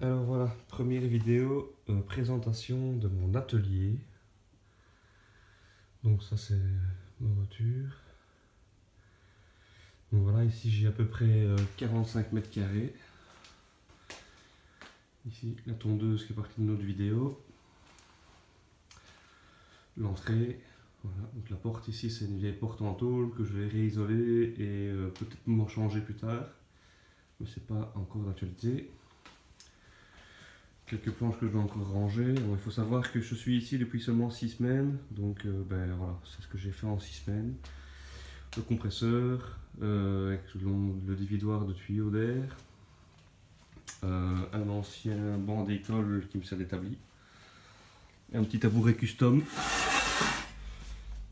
Alors voilà, première vidéo, présentation de mon atelier. Donc ça c'est ma voiture. Donc voilà, ici j'ai à peu près 45 mètres carrés. Ici la tondeuse qui est partie de notre vidéo. L'entrée, voilà. Donc la porte ici c'est une vieille porte en tôle que je vais réisoler et peut-être m'en changer plus tard. Mais c'est pas encore d'actualité. Quelques planches que je dois encore ranger. Alors, il faut savoir que je suis ici depuis seulement 6 semaines, donc ben voilà, c'est ce que j'ai fait en 6 semaines. Le compresseur, avec le dividoir de tuyaux d'air, un ancien banc d'école qui me sert d'établi, un petit tabouret custom,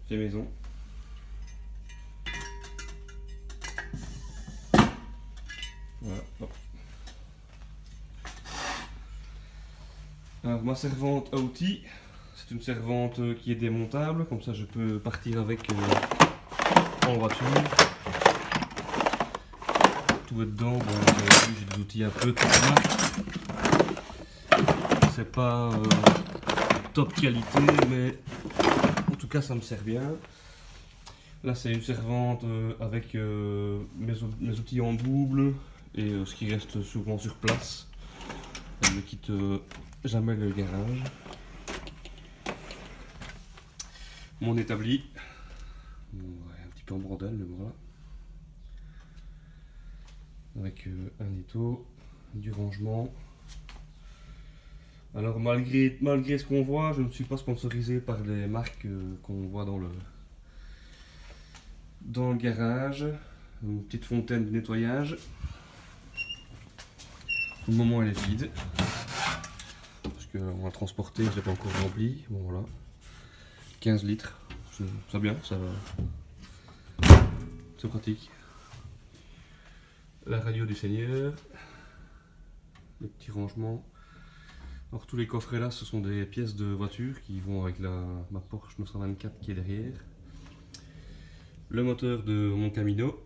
fait maison. Voilà, hop. Alors, ma servante à outils, c'est une servante qui est démontable, comme ça je peux partir avec en voiture. Tout est dedans, bon, j'ai des outils un peu tout ça. C'est pas top qualité, mais en tout cas ça me sert bien. Là c'est une servante avec mes outils en double et ce qui reste souvent sur place. Elle ne quitte jamais le garage. Mon établi, ouais, un petit peu en bordel, mais voilà. Avec un étau, du rangement. Alors malgré ce qu'on voit, je ne suis pas sponsorisé par les marques qu'on voit dans le garage. Une petite fontaine de nettoyage. Pour le moment elle est vide. Parce qu'on l'a transporté, je ne l'ai pas encore rempli. Bon voilà. 15 litres. C'est bien, c'est pratique. La radio du Seigneur. Les petits rangements. Alors tous les coffrets là, ce sont des pièces de voiture qui vont avec ma Porsche 924 qui est derrière. Le moteur de mon Camino,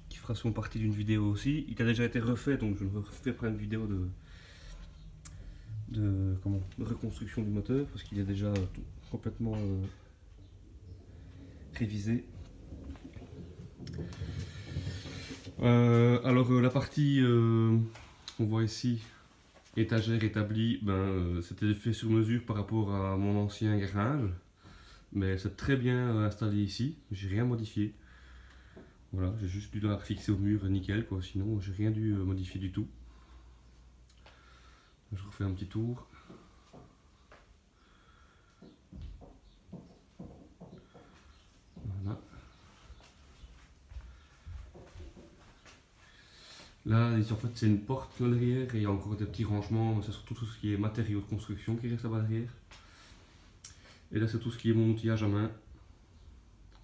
qui fera son partie d'une vidéo aussi. Il a déjà été refait, donc je ne refais pas une vidéo de reconstruction du moteur, parce qu'il est déjà complètement révisé. Alors la partie qu'on voit ici, étagère établie, c'était fait sur mesure par rapport à mon ancien garage, mais c'est très bien installé ici, j'ai rien modifié. Voilà, j'ai juste dû la fixer au mur nickel quoi, sinon j'ai rien dû modifier du tout. Je refais un petit tour. Voilà. Là, ici, en fait, c'est une porte là derrière et il y a encore des petits rangements. C'est surtout tout ce qui est matériaux de construction qui reste là-bas derrière. Et là, c'est tout ce qui est mon outillage à main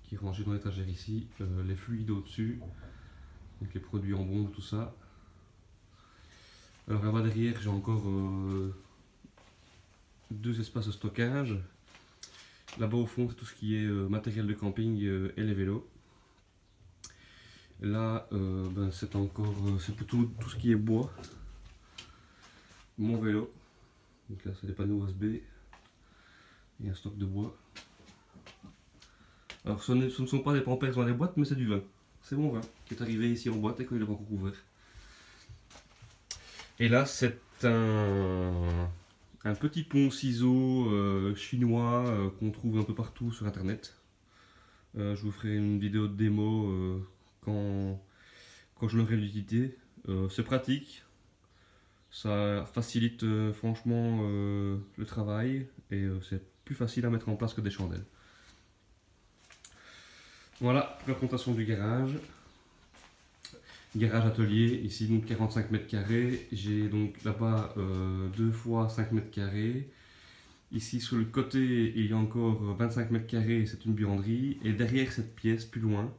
qui est rangé dans l'étagère ici. Les fluides au-dessus, donc les produits en bombe, tout ça. Alors là-bas derrière, j'ai encore deux espaces de stockage. Là-bas au fond, c'est tout ce qui est matériel de camping et les vélos. Là, c'est encore, c'est plutôt tout ce qui est bois. Mon vélo. Donc là, c'est des panneaux USB et un stock de bois. Alors, ce ne sont pas des pampers dans les boîtes, mais c'est du vin. C'est mon vin qui est arrivé ici en boîte et qu'il n'est pas encore ouvert. Et là, c'est un petit pont ciseau chinois qu'on trouve un peu partout sur internet. Je vous ferai une vidéo de démo quand je l'aurai l'utilité. C'est pratique, ça facilite franchement le travail et c'est plus facile à mettre en place que des chandelles. Voilà, présentation du garage. Garage atelier, ici donc 45 mètres carrés. J'ai donc là-bas 2 fois 5 mètres carrés. Ici sur le côté, il y a encore 25 mètres carrés, c'est une buanderie. Et derrière cette pièce, plus loin,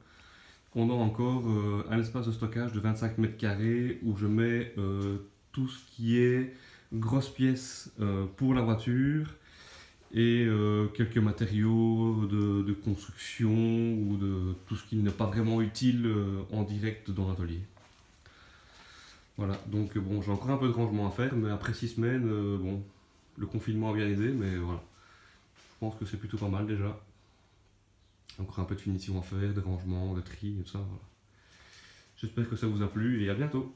on a encore un espace de stockage de 25 mètres carrés où je mets tout ce qui est grosses pièces pour la voiture et quelques matériaux de construction ou de tout ce qui n'est pas vraiment utile en direct dans l'atelier. Voilà, donc bon, j'ai encore un peu de rangement à faire, mais après 6 semaines, bon, le confinement a bien aidé, mais voilà. Je pense que c'est plutôt pas mal déjà. Encore un peu de finition à faire, de rangement, de tri et tout ça, voilà. J'espère que ça vous a plu et à bientôt.